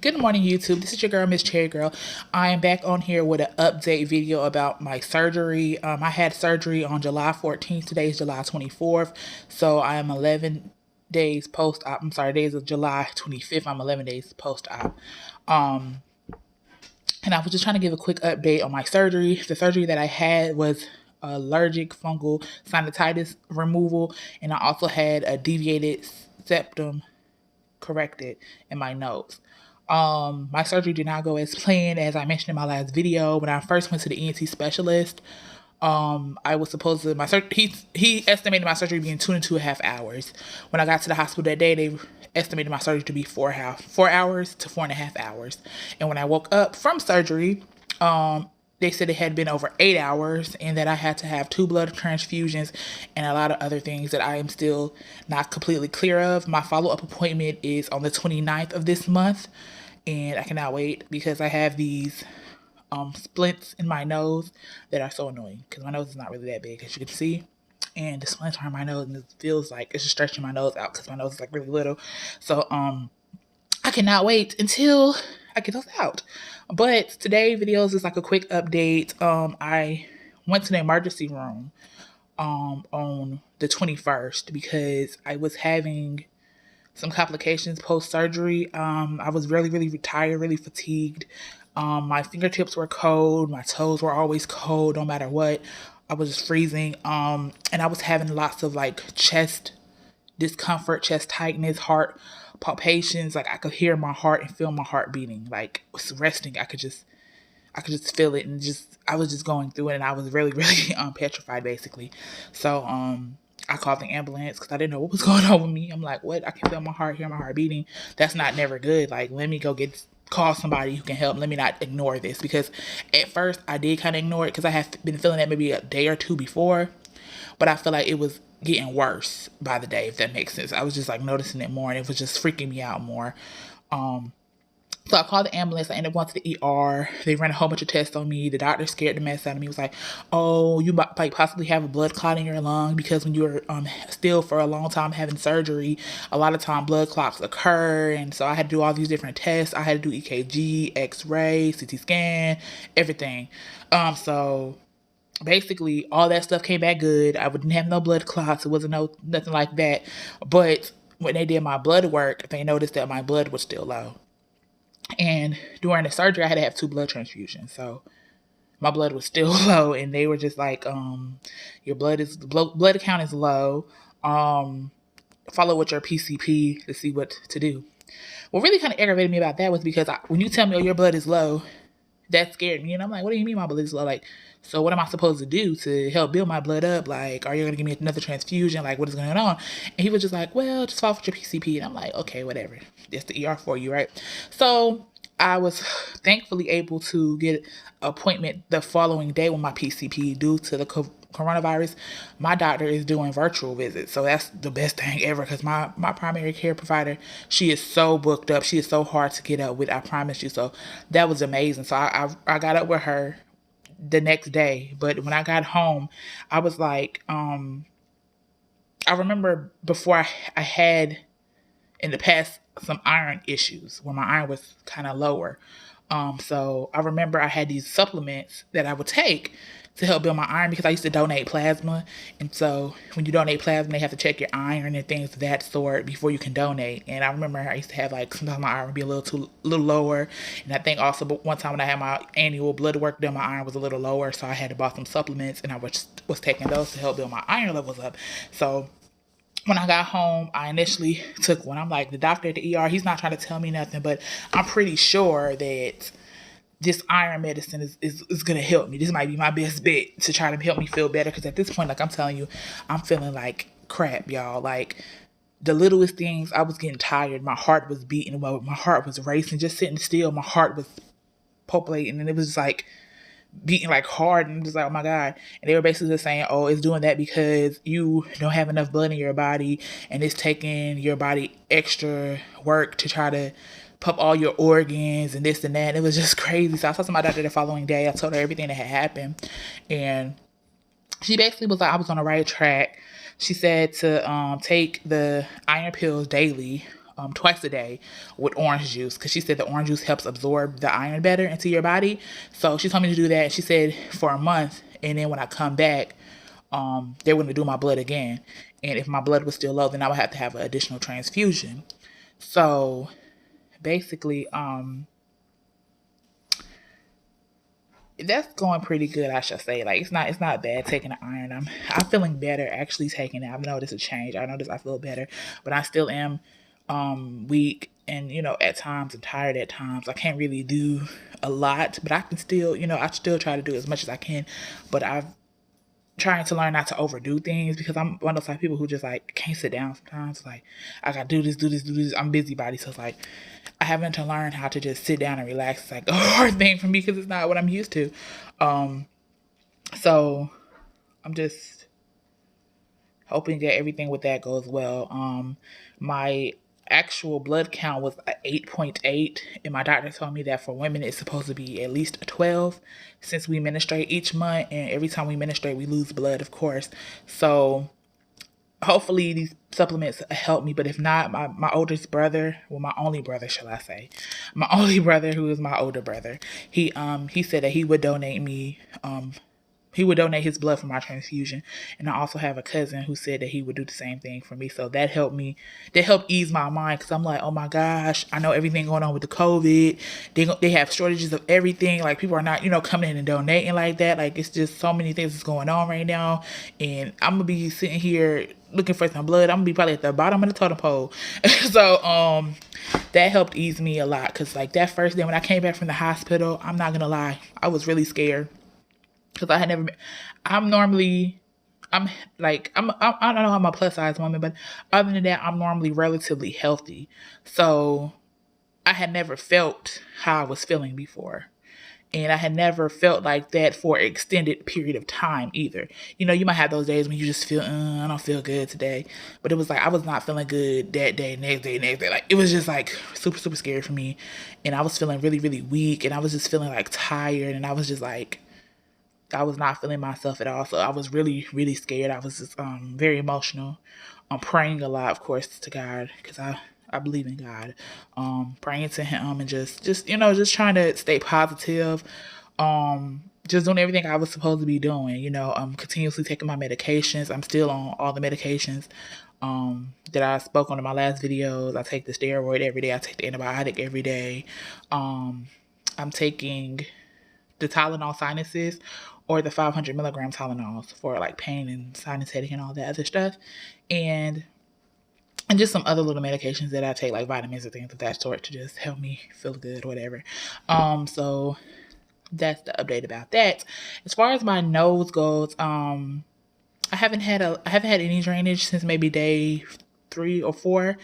Good morning, YouTube. This is your girl, Miss Cherry Girl. I am back on here with an update video about my surgery. I had surgery on July 14th. Today is July 24th. So I am 11 days post-op. I'm sorry, days of July 25th. I'm 11 days post-op. And I was just trying to give a quick update on my surgery. The surgery that I had was allergic fungal sinusitis removal. And I also had a deviated septum corrected in my nose. My surgery did not go as planned, as I mentioned in my last video. When I first went to the ENT specialist, I was supposed to he estimated my surgery being 2.5 hours. When I got to the hospital that day, they estimated my surgery to be 4 hours to 4.5 hours. And when I woke up from surgery, they said it had been over 8 hours and that I had to have 2 blood transfusions and a lot of other things that I am still not completely clear of. My follow-up appointment is on the 29th of this month, and I cannot wait because I have these splints in my nose that are so annoying because my nose is not really that big, as you can see. And the splints are in my nose and it feels like it's just stretching my nose out because my nose is like really little. So I cannot wait until I get those out. But today videos is like a quick update. I went to the emergency room on the 21st because I was having some complications post-surgery. I was really tired, really fatigued. My fingertips were cold. My toes were always cold, no matter what. I was just freezing. And I was having lots of like chest discomfort, chest tightness, heart palpitations. Like I could hear my heart and feel my heart beating. Like it was resting. I could just feel it, and I was just going through it, and I was really petrified basically. So I called the ambulance because I didn't know what was going on with me. I'm like, what? I can feel my heart, hear my heart beating. That's not never good. Like, let me go call somebody who can help. Let me not ignore this, because at first I did kind of ignore it because I had been feeling that maybe a day or two before, but I feel like it was getting worse by the day, if that makes sense. I was just like noticing it more, and it was just freaking me out more. So I called the ambulance. I ended up going to the ER. They ran a whole bunch of tests on me. The doctor scared the mess out of me. He was like, oh, you might possibly have a blood clot in your lung because when you're still for a long time having surgery, a lot of time blood clots occur. And so I had to do all these different tests. I had to do EKG, X-ray, CT scan, everything. So basically all that stuff came back good. I wouldn't have no blood clots. It wasn't nothing like that. But when they did my blood work, they noticed that my blood was still low. And during the surgery, I had to have 2 blood transfusions. So my blood was still low, and they were just like, your blood count is low. Follow with your PCP to see what to do. What really kind of aggravated me about that was because when you tell me, oh, your blood is low, that scared me. And I'm like, what do you mean my blood is low? Like, so what am I supposed to do to help build my blood up? Like, are you going to give me another transfusion? Like, what is going on? And he was just like, well, just follow with your PCP. And I'm like, okay, whatever. That's the ER for you, right? So I was thankfully able to get an appointment the following day with my PCP due to the coronavirus. My doctor is doing virtual visits. So that's the best thing ever, because my primary care provider, she is so booked up. She is so hard to get up with, I promise you. So that was amazing. So I got up with her the next day. But when I got home, I was like, I remember before I had in the past some iron issues where my iron was kind of lower. So I remember I had these supplements that I would take to help build my iron because I used to donate plasma. And so when you donate plasma, they have to check your iron and things of that sort before you can donate. And I remember I used to have like sometimes my iron would be a little lower. And I think also one time when I had my annual blood work done, my iron was a little lower. So I had to buy some supplements, and I was taking those to help build my iron levels up. So when I got home, I initially took one. I'm like, the doctor at the ER, he's not trying to tell me nothing, but I'm pretty sure that this iron medicine is going to help me. This might be my best bet to try to help me feel better. Because at this point, like I'm telling you, I'm feeling like crap, y'all. Like the littlest things, I was getting tired. My heart was beating. Well, my heart was racing. Just sitting still, my heart was pulsating. And it was like beating like hard, and just like, oh my God. And they were basically just saying, oh, it's doing that because you don't have enough blood in your body, and it's taking your body extra work to try to pump all your organs and this and that. And it was just crazy. So I saw my doctor the following day. I told her everything that had happened, and she basically was like, I was on the right track. She said to take the iron pills daily. twice a day with orange juice, because she said the orange juice helps absorb the iron better into your body. So she told me to do that. She said for a month, and then when I come back, they're going to do my blood again. And if my blood was still low, then I would have to have an additional transfusion. So basically, that's going pretty good, I should say. Like it's not bad taking the iron. I'm feeling better actually taking it. I've noticed a change. I noticed I feel better, but I still am weak, and at times I'm tired. At times I can't really do a lot, but I can still I still try to do as much as I can. But I've trying to learn not to overdo things, because I'm one of those type of people who just like can't sit down sometimes. Like I gotta do this, do this, do this. I'm busybody, so it's like I haven't to learn how to just sit down and relax. It's like a hard thing for me because it's not what I'm used to. So I'm just hoping that everything with that goes well. My actual blood count was 8.8, and my doctor told me that for women it's supposed to be at least a 12, since we menstruate each month, and every time we menstruate we lose blood, of course. So hopefully these supplements help me, but if not, my oldest brother, well, my only brother, shall I say, my only brother, who is my older brother, he said that he would donate his blood for my transfusion. And I also have a cousin who said that he would do the same thing for me. So that helped me. That helped ease my mind, because I'm like, oh my gosh, I know everything going on with the COVID. They have shortages of everything. Like people are not, coming in and donating like that. Like it's just so many things that's going on right now. And I'm going to be sitting here looking for some blood. I'm going to be probably at the bottom of the totem pole. So, that helped ease me a lot. Because like that first day when I came back from the hospital, I'm not going to lie, I was really scared. Because I had never been, I'm normally, I'm like, I don't know, I'm a plus size woman, but other than that, I'm normally relatively healthy. So I had never felt how I was feeling before. And I had never felt like that for an extended period of time either. You might have those days when you just feel, I don't feel good today. But it was like, I was not feeling good that day, next day. Like, it was just like super, super scary for me. And I was feeling really, really weak. And I was just feeling like tired. And I was just like, I was not feeling myself at all. So I was really, really scared. I was just very emotional. I'm praying a lot, of course, to God, because I believe in God. Praying to Him, and just trying to stay positive. Just doing everything I was supposed to be doing. Continuously taking my medications. I'm still on all the medications that I spoke on in my last videos. I take the steroid every day. I take the antibiotic every day. I'm taking the Tylenol sinuses, or the 500 milligram Tylenols for like pain and sinus headache and all that other stuff. And just some other little medications that I take, like vitamins and things of that sort, to just help me feel good or whatever. So that's the update about that. As far as my nose goes, I haven't had any drainage since maybe day 3 or 4.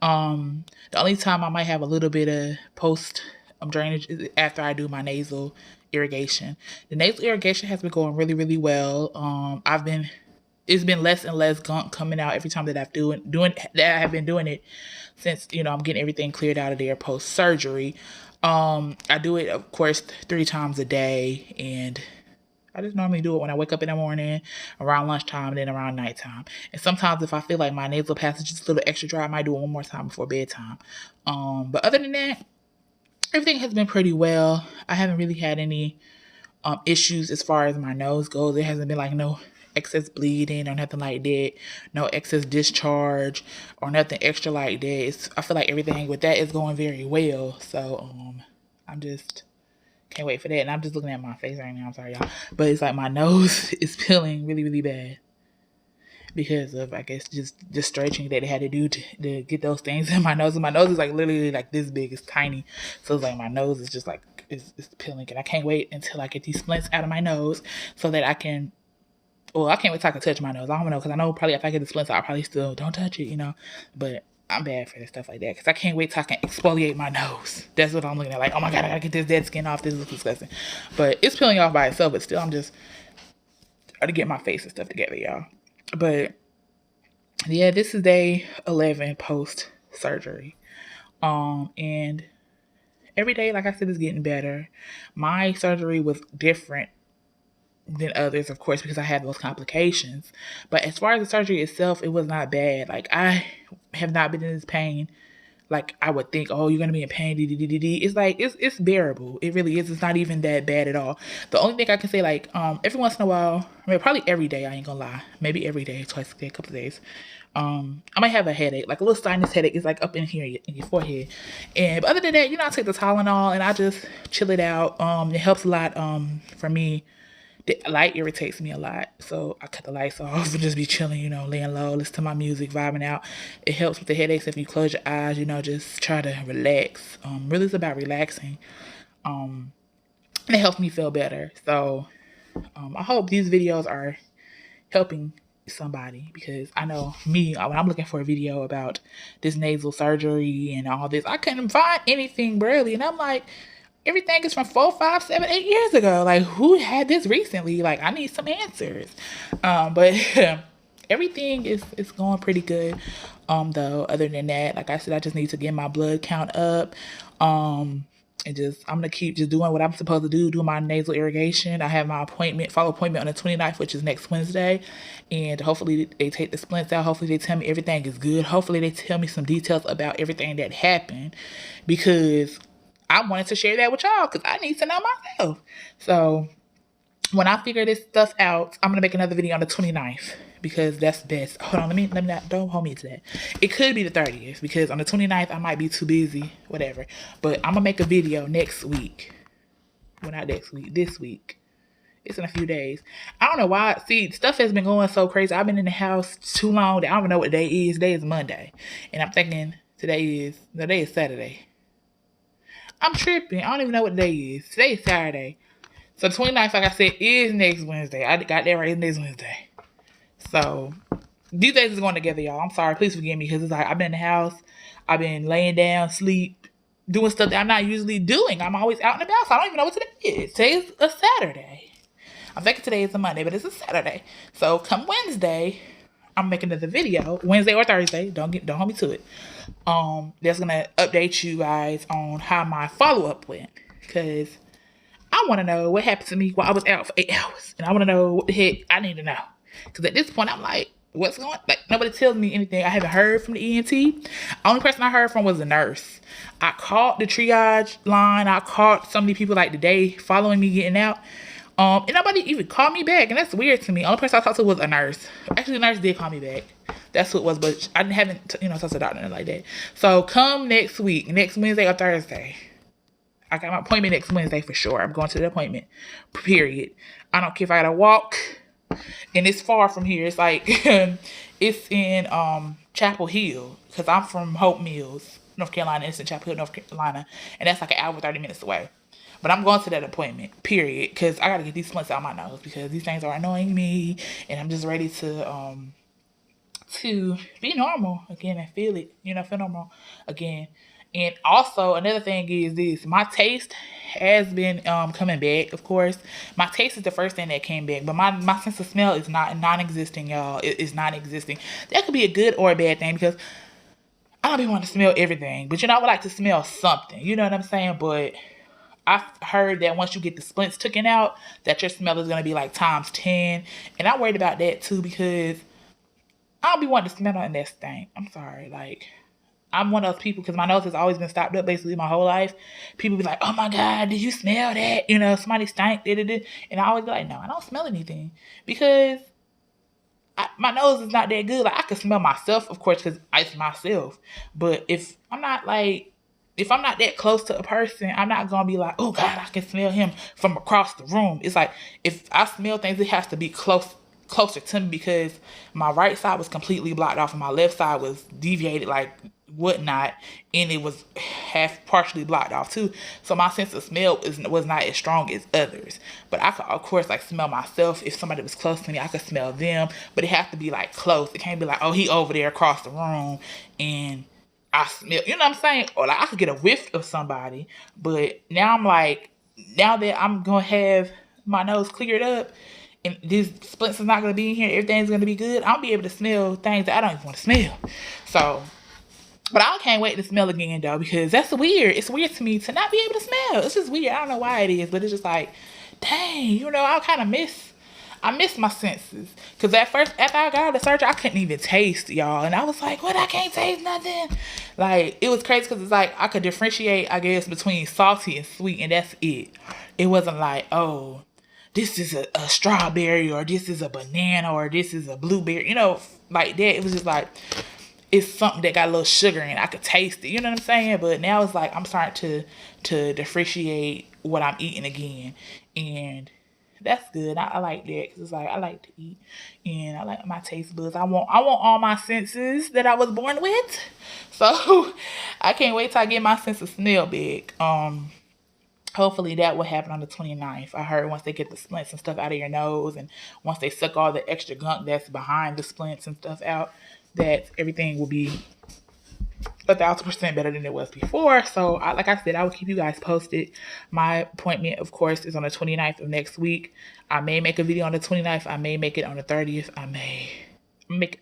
The only time I might have a little bit of post drainage is after I do my nasal irrigation. The nasal irrigation has been going really, really well. It's been less and less gunk coming out every time that I have been doing it since I'm getting everything cleared out of there post surgery. I do it, of course, 3 times a day, and I just normally do it when I wake up in the morning, around lunchtime, and then around nighttime. And sometimes if I feel like my nasal passage is a little extra dry, I might do it one more time before bedtime. But other than that, everything has been pretty well. I haven't really had any issues as far as my nose goes. There hasn't been like no excess bleeding or nothing like that, no excess discharge or nothing extra like that. I feel like everything with that is going very well. So I'm just can't wait for that. And I'm just looking at my face right now. I'm sorry, y'all. But it's like my nose is feeling really, really bad because of, I guess, just stretching that they had to do to get those things in my nose. And my nose is like literally like this big. It's tiny. So it's like my nose is just like, it's peeling. And I can't wait until I get these splints out of my nose so that I can, well, I can't wait till I can touch my nose. I don't know, because I know probably if I get the splints out, I'll probably still don't touch it, But I'm bad for stuff like that, because I can't wait till I can exfoliate my nose. That's what I'm looking at. Like, oh my God, I gotta get this dead skin off. This looks disgusting. But it's peeling off by itself, but still, I'm just trying to get my face and stuff together, y'all. But yeah, this is day 11 post surgery. And every day, like I said, is getting better. My surgery was different than others, of course, because I had those complications. But as far as the surgery itself, it was not bad. Like, I have not been in this pain like I would think, oh, you're gonna be in pain. It's like it's bearable. It really is. It's not even that bad at all. The only thing I can say, like, every once in a while, I mean, probably every day. I ain't gonna lie. Maybe every day, twice a day, a couple of days. I might have a headache, like a little sinus headache. It's like up in here in your forehead. And but other than that, I take the Tylenol and I just chill it out. It helps a lot. For me, the light irritates me a lot, so I cut the lights off and just be chilling, laying low, listen to my music, vibing out. It helps with the headaches if you close your eyes, just try to relax. Really, it's about relaxing. And it helps me feel better. So, I hope these videos are helping somebody, because I know me, when I'm looking for a video about this nasal surgery and all this, I couldn't find anything really, and I'm like, everything is from 4, 5, 7, 8 years ago. Like, who had this recently? Like, I need some answers. But everything is going pretty good. Though, other than that, like I said, I just need to get my blood count up. And I'm gonna keep just doing what I'm supposed to do my nasal irrigation. I have my follow appointment on the 29th, which is next Wednesday. And hopefully they take the splints out. Hopefully they tell me everything is good. Hopefully they tell me some details about everything that happened, because I wanted to share that with y'all, because I need to know myself. So when I figure this stuff out, I'm gonna make another video on the 29th, because that's best. Hold on, let me not, don't hold me to that. It could be the 30th, because on the 29th I might be too busy, whatever. But I'm gonna make a video next week. Well, not next week, this week. It's in a few days. I don't know why. See, stuff has been going so crazy. I've been in the house too long that I don't even know what day is. Today is Monday, and I'm thinking today is Saturday. I'm tripping. I don't even know what day is. Today is Saturday. So the 29th, like I said, is next Wednesday. I got that right. It's next Wednesday. So these days is going together, y'all. I'm sorry. Please forgive me, because it's like I've been in the house. I've been laying down, sleep, doing stuff that I'm not usually doing. I'm always out and about, so I don't even know what today is. Today is a Saturday. I'm thinking today is a Monday, but it's a Saturday. So come Wednesday, I'm making another video, Wednesday or Thursday. Don't hold me to it. That's gonna update you guys on how my follow-up went, because I want to know what happened to me while I was out for 8 hours, and I want to know what the heck I need to know, because at this point I'm like, what's going on? Like, nobody tells me anything. I haven't heard from the ENT. Only person I heard from was the nurse. I called the triage line. I called so many people like the day following me getting out. And nobody even called me back, and that's weird to me. Only person I talked to was a nurse. Actually, the nurse did call me back. That's what it was, but I haven't, talked to the doctor like that. So come next week, next Wednesday or Thursday. I got my appointment next Wednesday for sure. I'm going to the appointment, period. I don't care if I gotta walk, and it's far from here. It's like, it's in Chapel Hill, because I'm from Hope Mills, North Carolina. It's in Chapel Hill, North Carolina, and that's like an hour, 30 minutes away. But I'm going to that appointment, period, because I got to get these splints out my nose, because these things are annoying me, and I'm just ready to be normal again and feel it, feel normal again. And also, another thing is this. My taste has been coming back, of course. My taste is the first thing that came back, but my sense of smell is non-existing, y'all. It is non-existing. That could be a good or a bad thing, because I don't be wanting to smell everything, but I would like to smell something. You know what I'm saying? But I've heard that once you get the splints taken out, that your smell is going to be like times 10. And I'm worried about that too, because I don't be wanting to smell nothing that stink. I'm sorry. Like, I'm one of those people, because my nose has always been stopped up basically my whole life. People be like, oh my God, did you smell that? Somebody stank. And I always be like, no, I don't smell anything, because my nose is not that good. Like, I can smell myself, of course, because it's myself. But if I'm not that close to a person, I'm not going to be like, oh God, I can smell him from across the room. It's like, if I smell things, it has to be closer to me, because my right side was completely blocked off and my left side was deviated like whatnot, and it was partially blocked off too. So my sense of smell was not as strong as others. But I could, of course, like smell myself. If somebody was close to me, I could smell them. But it has to be like close. It can't be like, oh, he over there across the room and I smell, you know what I'm saying? Or like I could get a whiff of somebody. But now I'm like, now that I'm going to have my nose cleared up and these splints is not going to be in here, everything's going to be good, I'll be able to smell things that I don't even want to smell. So, but I can't wait to smell again though, because that's weird. It's weird to me to not be able to smell. It's just weird. I don't know why it is, but it's just like, dang, I kind of miss I missed my senses. Because at first, after I got out of the surgery, I couldn't even taste, y'all. And I was like, what? I can't taste nothing. Like, it was crazy because it's like I could differentiate, I guess, between salty and sweet, and that's it. It wasn't like, oh, this is a strawberry, or this is a banana, or this is a blueberry, like that. It was just like, it's something that got a little sugar in it. I could taste it, you know what I'm saying? But now it's like I'm starting to differentiate what I'm eating again. And that's good. I like that because it's like I like to eat and I like my taste buds. I want all my senses that I was born with. So I can't wait till I get my sense of smell back. Hopefully that will happen on the 29th. I heard once they get the splints and stuff out of your nose, and once they suck all the extra gunk that's behind the splints and stuff out, that everything will be 1,000% better than it was before. So, like I said, I will keep you guys posted. My appointment, of course, is on the 29th of next week. I may make a video on the 29th. I may make it on the 30th. I may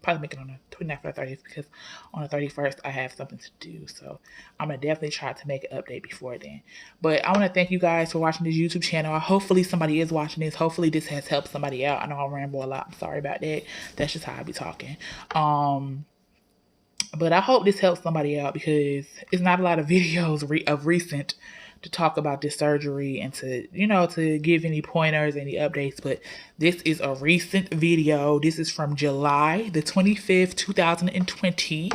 probably make it on the 29th or the 30th because on the 31st I have something to do. So I'm gonna definitely try to make an update before then. But I want to thank you guys for watching this YouTube channel. Hopefully somebody is watching this. Hopefully this has helped somebody out. I know I ramble a lot. I'm sorry about that. That's just how I be talking. But I hope this helps somebody out because it's not a lot of videos of recent to talk about this surgery and to give any pointers, any updates. But this is a recent video. This is from July the 25th, 2020.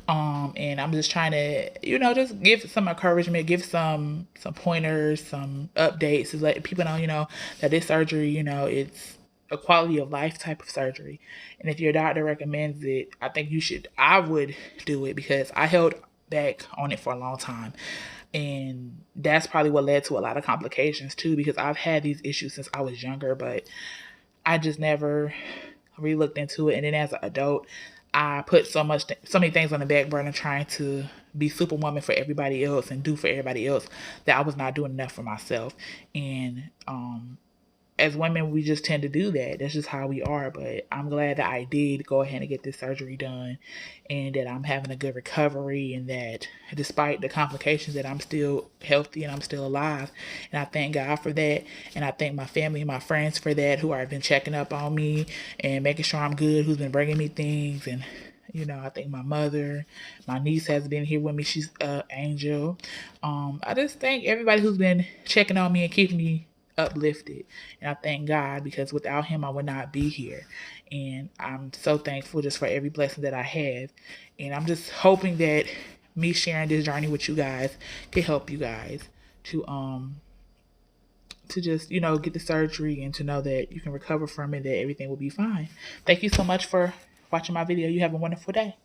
And I'm just trying to, just give some encouragement, give some pointers, some updates to let people know, that this surgery, it's a quality of life type of surgery. And if your doctor recommends it, I would do it because I held back on it for a long time. And that's probably what led to a lot of complications too, because I've had these issues since I was younger, but I just never really looked into it. And then as an adult, I put so many things on the back burner trying to be superwoman for everybody else and do for everybody else that I was not doing enough for myself. And, as women, we just tend to do that. That's just how we are. But I'm glad that I did go ahead and get this surgery done and that I'm having a good recovery and that despite the complications that I'm still healthy and I'm still alive. And I thank God for that. And I thank my family and my friends for that who have been checking up on me and making sure I'm good, who's been bringing me things. And I think my mother, my niece has been here with me. She's an angel. I just thank everybody who's been checking on me and keeping me uplifted. And I thank God because without him, I would not be here. And I'm so thankful just for every blessing that I have. And I'm just hoping that me sharing this journey with you guys can help you guys to just, get the surgery and to know that you can recover from it, that everything will be fine. Thank you so much for watching my video. You have a wonderful day.